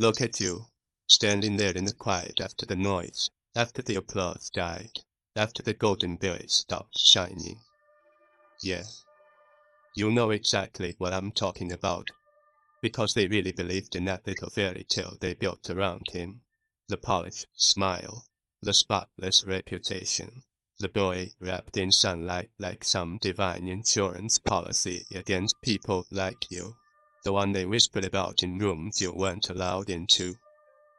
Look at you, standing there in the quiet after the noise, after the applause died, after the golden berries stopped shining. Yeah, you know exactly what I'm talking about, because they really believed in that little fairy tale they built around him. The polished smile, the spotless reputation, the boy wrapped in sunlight like some divine insurance policy against people like you. The one they whispered about in rooms you weren't allowed into.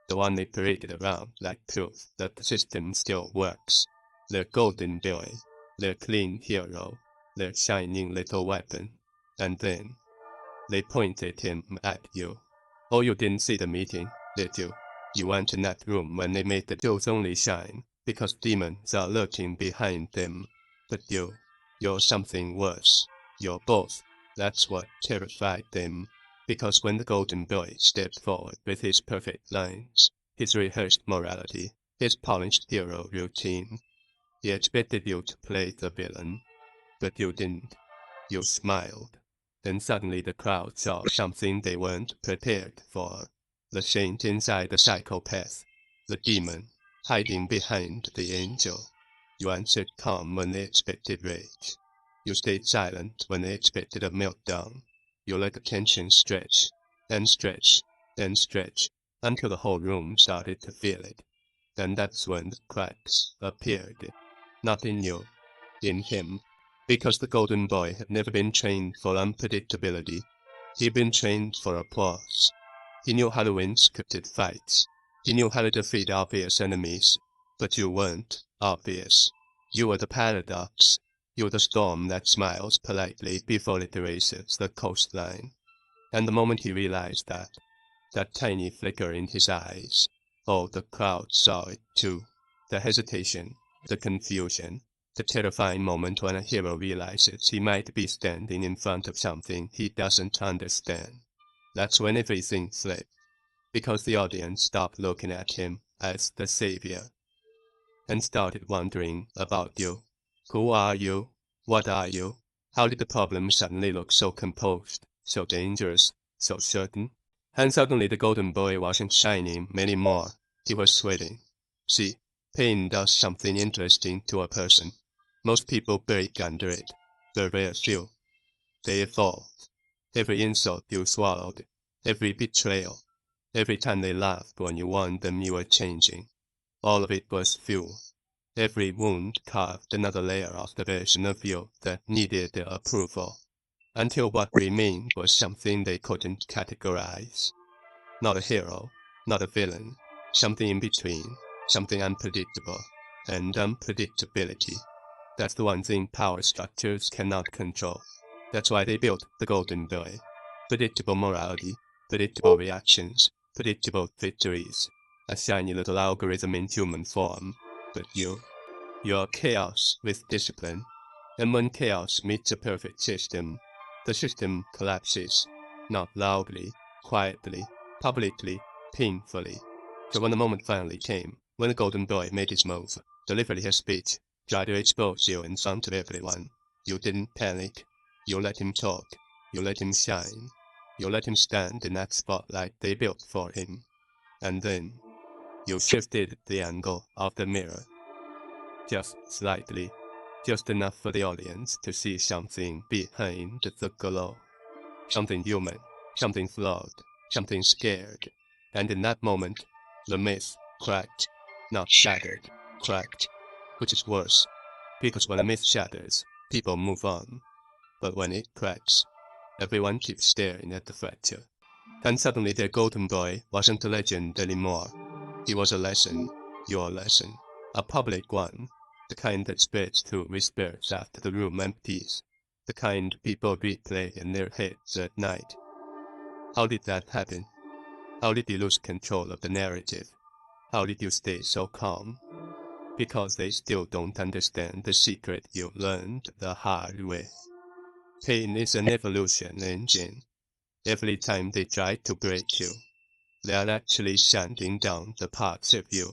The one they paraded around like proof that the system still works. Their golden boy, their clean hero, their shining little weapon. And then they pointed him at you. Oh, you didn't see the meeting, did you? You weren't in that room when they made the jewels only shine, because demons are lurking behind them. But you're something worse. You're both. That's what terrified them. Because when the golden boy stepped forward with his perfect lines, his rehearsed morality, his polished hero routine, he expected you to play the villain. But you didn't. You smiled. Then suddenly the crowd saw something they weren't prepared for. The saint inside the psychopath. The demon, hiding behind the angel. You answered calm when they expected rage. You stayed silent when they expected a meltdown. You let the tension stretch, and stretch, and stretch, until the whole room started to feel it. Then that's when the cracks appeared. Not in you, in him. Because the golden boy had never been trained for unpredictability. He'd been trained for applause. He knew how to win scripted fights. He knew how to defeat obvious enemies. But you weren't obvious. You were the paradox. You were the storm that smiles politely before it erases the coastline. And the moment he realized that tiny flicker in his eyes, oh, the crowd saw it too. The hesitation, the confusion, the terrifying moment when a hero realizes he might be standing in front of something he doesn't understand. That's when everything flipped, because the audience stopped looking at him as the savior, and started wondering about you. Who are you? What are you? How did the problem suddenly look so composed, so dangerous, so certain? And suddenly the golden boy wasn't shining anymore. He was sweating. See, pain does something interesting to a person. Most people break under it. The rare few. They evolve. Every insult you swallowed, every betrayal, every time they laughed when you warned them you were changing. All of it was fuel. Every wound carved another layer of the version of you that needed their approval. Until what remained was something they couldn't categorize. Not a hero, not a villain, something in between, something unpredictable. And unpredictability. That's the one thing power structures cannot control. That's why they built the golden boy. Predictable morality, predictable reactions, predictable victories. A shiny little algorithm in human form. But you're chaos with discipline. And when chaos meets a perfect system, the system collapses. Not loudly, quietly, publicly, painfully. So when the moment finally came, when the golden boy made his move, delivered his speech, tried to expose you in front of everyone, you didn't panic. You let him talk. You let him shine. You let him stand in that spotlight they built for him. And then, you shifted the angle of the mirror. Just slightly. Just enough for the audience to see something behind the glow. Something human, something flawed, something scared. And in that moment, the myth cracked. Not shattered, cracked. Which is worse. Because when a myth shatters, people move on. But when it cracks, everyone keeps staring at the fracture. And suddenly their golden boy wasn't a legend anymore. He was a lesson, your lesson. A public one. The kind that spreads through whispers after the room empties. The kind people replay in their heads at night. How did that happen? How did you lose control of the narrative? How did you stay so calm? Because they still don't understand the secret you learned the hard way. Pain is an evolution engine. Every time they try to break you, they are actually shutting down the parts of you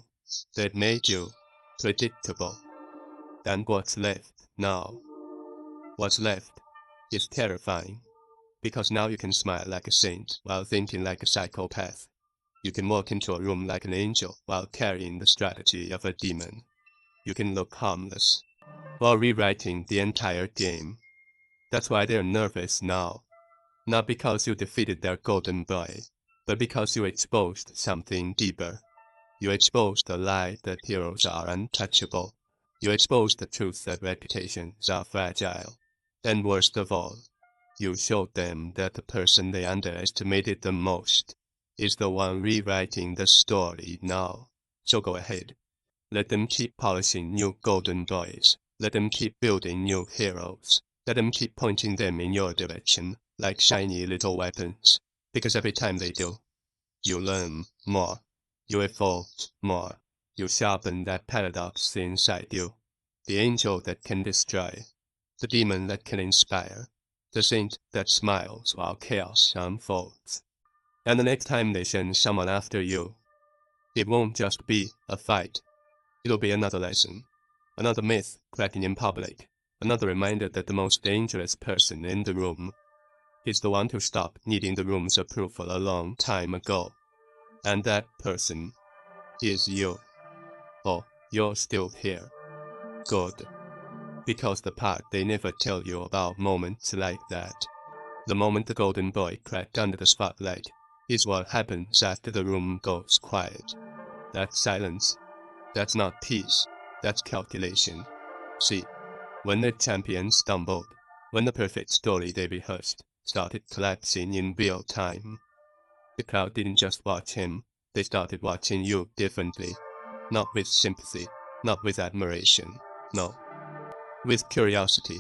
that made you predictable. And what's left now? What's left is terrifying. Because now you can smile like a saint while thinking like a psychopath. You can walk into a room like an angel while carrying the strategy of a demon. You can look harmless while rewriting the entire game. That's why they're nervous now. Not because you defeated their golden boy, but because you exposed something deeper. You exposed the lie that heroes are untouchable. You exposed the truth that reputations are fragile. And worst of all, you showed them that the person they underestimated the most is the one rewriting the story now. So go ahead. Let them keep polishing new golden boys. Let them keep building new heroes. Let them keep pointing them in your direction, like shiny little weapons. Because every time they do, you learn more. You evolve more. You sharpen that paradox inside you. The angel that can destroy. The demon that can inspire. The saint that smiles while chaos unfolds. And the next time they send someone after you, it won't just be a fight. It'll be another lesson. Another myth cracking in public. Another reminder that the most dangerous person in the room is the one who stopped needing the room's approval a long time ago. And that person is you. Oh, you're still here. Good. Because the part they never tell you about moments like that, the moment the golden boy cracked under the spotlight, is what happens after the room goes quiet. That silence. That's not peace. That's calculation. See, when the champion stumbled, when the perfect story they rehearsed started collapsing in real time, the crowd didn't just watch him, they started watching you differently. Not with sympathy, not with admiration, no, with curiosity.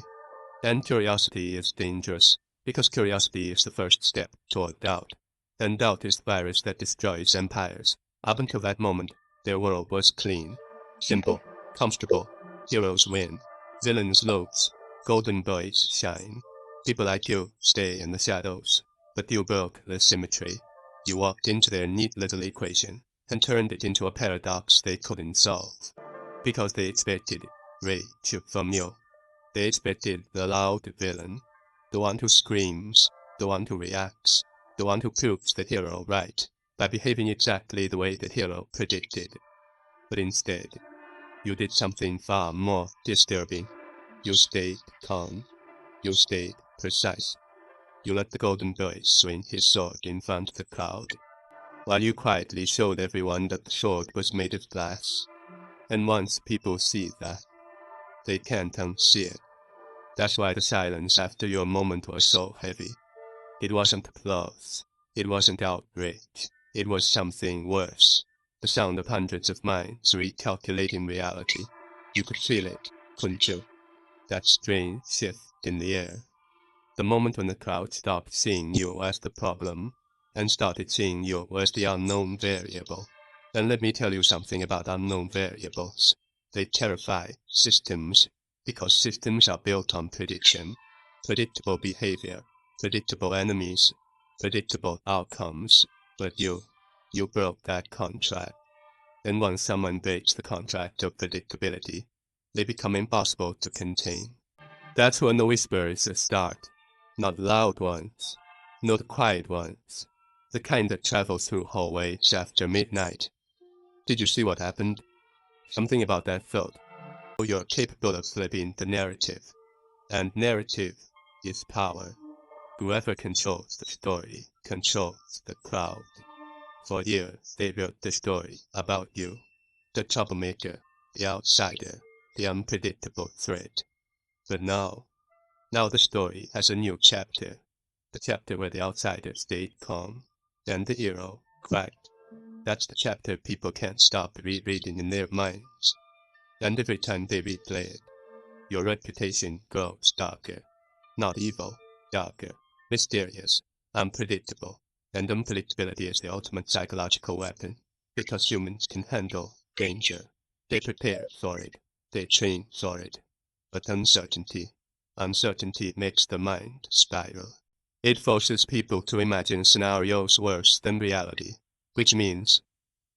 And curiosity is dangerous, because curiosity is the first step toward doubt. And doubt is the virus that destroys empires. Up until that moment, their world was clean, simple, comfortable. Heroes win, villains lose, golden boys shine. People like you stay in the shadows. But you broke the symmetry. You walked into their neat little equation, and turned it into a paradox they couldn't solve. Because they expected rage from you. They expected the loud villain, the one who screams, the one who reacts, the one who proves the hero right, by behaving exactly the way the hero predicted. But instead, you did something far more disturbing. You stayed calm. You stayed precise. You let the golden boy swing his sword in front of the crowd, while you quietly showed everyone that the sword was made of glass. And once people see that, they can't unsee it. That's why the silence after your moment was so heavy. It wasn't applause. It wasn't outrage. It was something worse. The sound of hundreds of minds recalculating reality. You could feel it, couldn't you? That strange shift in the air. The moment when the crowd stopped seeing you as the problem, and started seeing you as the unknown variable. And let me tell you something about unknown variables. They terrify systems, because systems are built on prediction. Predictable behavior, predictable enemies, predictable outcomes. But you broke that contract. And once someone breaks the contract of predictability, they become impossible to contain. That's when the whispers start. Not loud ones, not quiet ones. The kind that travel through hallways after midnight. Did you see what happened? Something about that felt. Oh, you're capable of flipping the narrative. And narrative is power. Whoever controls the story controls the crowd. For years, they built the story about you. The troublemaker, the outsider, the unpredictable threat. But now the story has a new chapter. The chapter where the outsider stayed calm, and the hero cracked. That's the chapter people can't stop rereading in their minds. And every time they replay it, your reputation grows darker. Not evil, darker, mysterious, unpredictable. And unpredictability is the ultimate psychological weapon, because humans can handle danger. They prepare for it. They train for it. But uncertainty makes the mind spiral. It forces people to imagine scenarios worse than reality, which means,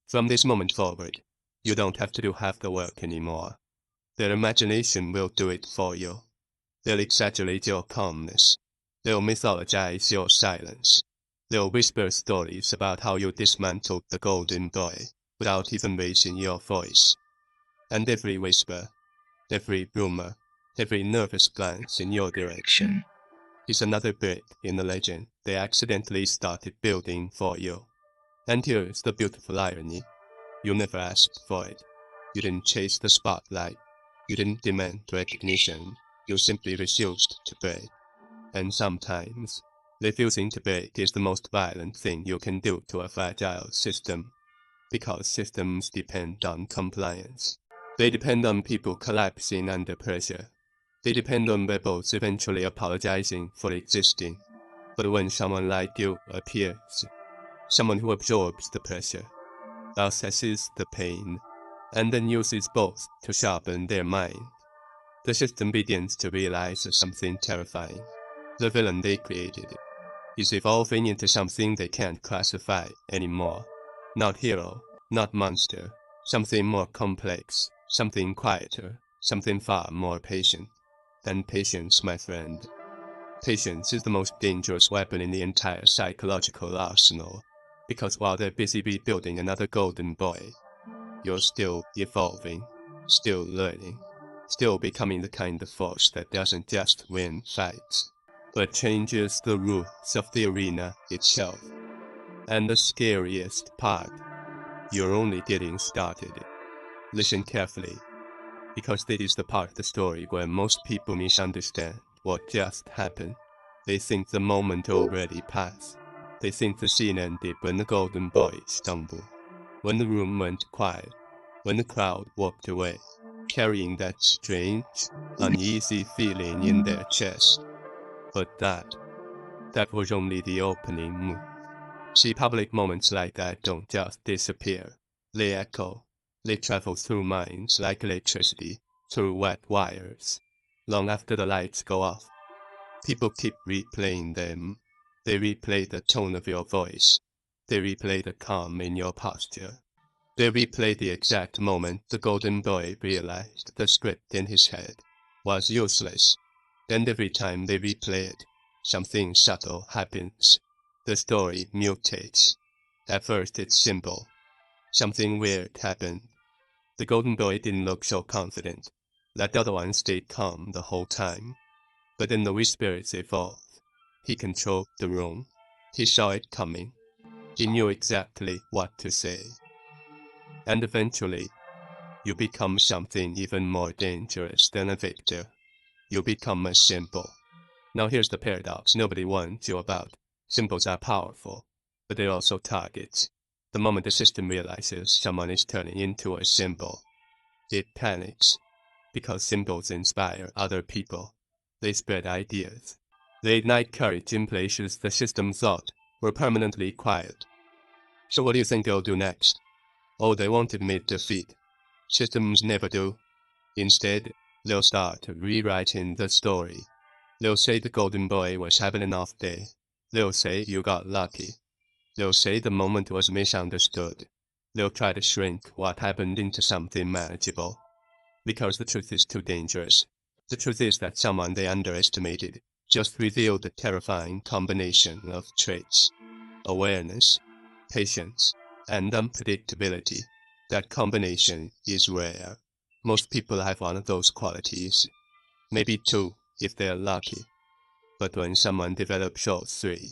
from this moment forward, you don't have to do half the work anymore. Their imagination will do it for you. They'll exaggerate your calmness. They'll mythologize your silence. They'll whisper stories about how you dismantled the golden boy without even raising your voice. And every whisper, every rumor, every nervous glance in your direction is another brick in the legend they accidentally started building for you. And here's the beautiful irony. You never asked for it. You didn't chase the spotlight. You didn't demand recognition. You simply refused to break. And sometimes, refusing to break is the most violent thing you can do to a fragile system. Because systems depend on compliance. They depend on people collapsing under pressure. They depend on rebels eventually apologizing for existing. But when someone like you appears, someone who absorbs the pressure, assesses the pain, and then uses both to sharpen their mind, the system begins to realize something terrifying. The villain they created is evolving into something they can't classify anymore. Not hero, not monster, something more complex, something quieter, something far more patient. And patience, my friend. Patience is the most dangerous weapon in the entire psychological arsenal. Because while they're busy rebuilding another golden boy, you're still evolving, still learning, still becoming the kind of force that doesn't just win fights, but changes the rules of the arena itself. And the scariest part, you're only getting started. Listen carefully, because this is the part of the story where most people misunderstand what just happened. They think the moment already passed. They think the scene ended when the golden boy stumbled, when the room went quiet, when the crowd walked away, carrying that strange, uneasy feeling in their chest. But that was only the opening move. See, public moments like that don't just disappear. They echo. They travel through minds like electricity, through wet wires. Long after the lights go off, people keep replaying them. They replay the tone of your voice. They replay the calm in your posture. They replay the exact moment the golden boy realized the script in his head was useless. And every time they replay it, something subtle happens. The story mutates. At first it's simple. Something weird happened. The golden boy didn't look so confident. That other one stayed calm the whole time. But then the whispers evolved. He controlled the room. He saw it coming. He knew exactly what to say. And eventually, you become something even more dangerous than a victor. You become a symbol. Now here's the paradox nobody warned you about. Symbols are powerful, but they're also targets. The moment the system realizes someone is turning into a symbol, it panics. Because symbols inspire other people. They spread ideas. They ignite courage in places the system thought were permanently quiet. So what do you think they'll do next? Oh, they won't admit defeat. Systems never do. Instead, they'll start rewriting the story. They'll say the golden boy was having an off day. They'll say you got lucky. They'll say the moment was misunderstood. They'll try to shrink what happened into something manageable. Because the truth is too dangerous. The truth is that someone they underestimated just revealed a terrifying combination of traits. Awareness, patience, and unpredictability. That combination is rare. Most people have one of those qualities. Maybe two, if they're lucky. But when someone develops all three,